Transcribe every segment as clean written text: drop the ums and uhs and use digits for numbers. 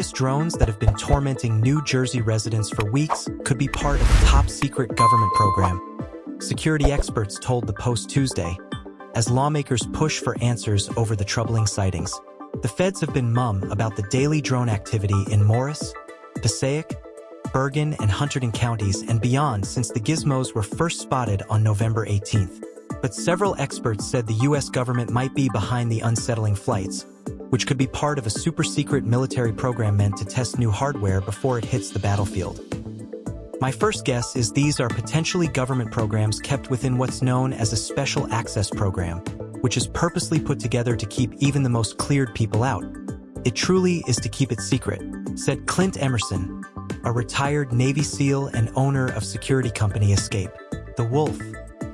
mysterious drones that have been tormenting New Jersey residents for weeks could be part of a top-secret government program, security experts told the Post Tuesday, as lawmakers push for answers over the troubling sightings. The feds have been mum about the daily drone activity in Morris, Passaic, Bergen and Hunterdon counties and beyond since the gizmos were first spotted on November 18th. But several experts said the U.S. government might be behind the unsettling flights, which could be part of a super-secret military program meant to test new hardware before it hits the battlefield. My first guess is these are potentially government programs kept within what's known as a special access program, which is purposely put together to keep even the most cleared people out. It truly is to keep it secret, said Clint Emerson, a retired Navy SEAL and owner of security company Escape the Wolf.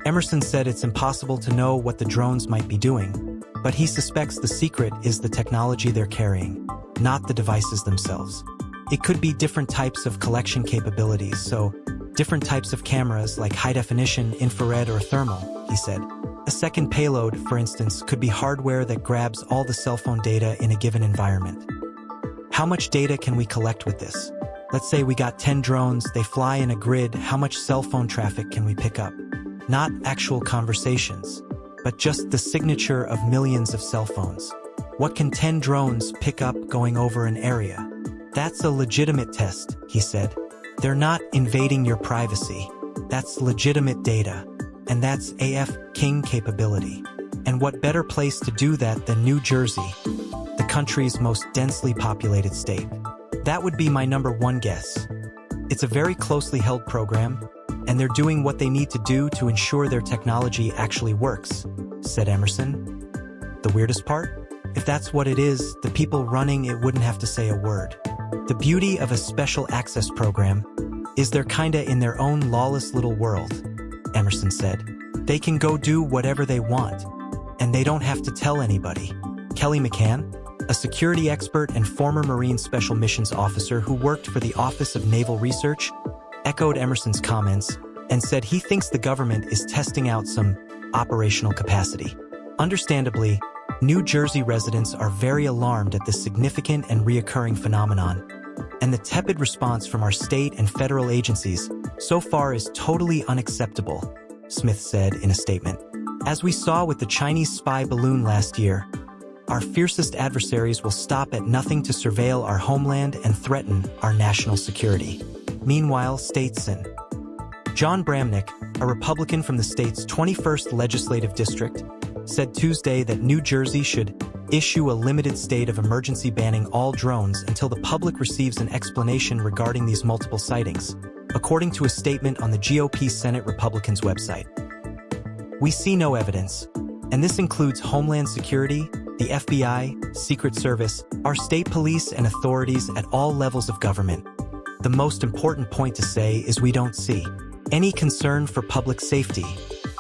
Emerson said it's impossible to know what the drones might be doing, but he suspects the secret is the technology they're carrying, not the devices themselves. It could be different types of collection capabilities, so different types of cameras like high-definition, infrared, or thermal, he said. A second payload, for instance, could be hardware that grabs all the cell phone data in a given environment. How much data can we collect with this? Let's say we got 10 drones, they fly in a grid, how much cell phone traffic can we pick up? Not actual conversations, but just the signature of millions of cell phones. What can 10 drones pick up going over an area? That's a legitimate test, he said. They're not invading your privacy. That's legitimate data. And that's AF King capability. And what better place to do that than New Jersey, the country's most densely populated state? That would be my number one guess. It's a very closely held program, and they're doing what they need to do to ensure their technology actually works, said Emerson. The weirdest part? If that's what it is, the people running it wouldn't have to say a word. The beauty of a special access program is they're kinda in their own lawless little world, Emerson said. They can go do whatever they want, and they don't have to tell anybody. Kelly McCann, a security expert and former Marine Special Missions officer who worked for the Office of Naval Research, echoed Emerson's comments and said he thinks the government is testing out some operational capacity. Understandably, New Jersey residents are very alarmed at this significant and reoccurring phenomenon, and the tepid response from our state and federal agencies so far is totally unacceptable, Smith said in a statement. As we saw with the Chinese spy balloon last year, our fiercest adversaries will stop at nothing to surveil our homeland and threaten our national security. Meanwhile, statesman John Bramnick, a Republican from the state's 21st legislative district, said Tuesday that New Jersey should issue a limited state of emergency banning all drones until the public receives an explanation regarding these multiple sightings, according to a statement on the GOP Senate Republicans' website. We see no evidence, and this includes Homeland Security, the FBI, Secret Service, our state police and authorities at all levels of government. The most important point to say is we don't see any concern for public safety,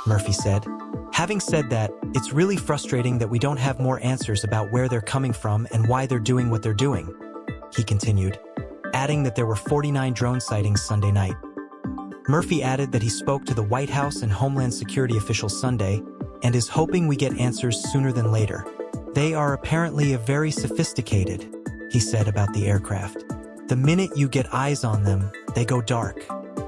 Murphy said. Having said that, it's really frustrating that we don't have more answers about where they're coming from and why they're doing what they're doing, he continued, adding that there were 49 drone sightings Sunday night. Murphy added that he spoke to the White House and Homeland Security officials Sunday and is hoping we get answers sooner than later. They are apparently very sophisticated, he said about the aircraft. The minute you get eyes on them, they go dark.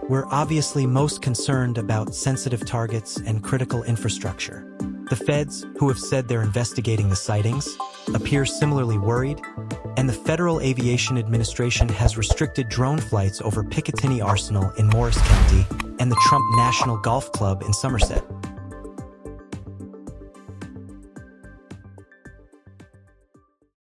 We're obviously most concerned about sensitive targets and critical infrastructure. The feds, who have said they're investigating the sightings, appear similarly worried, and the Federal Aviation Administration has restricted drone flights over Picatinny Arsenal in Morris County and the Trump National Golf Club in Somerset.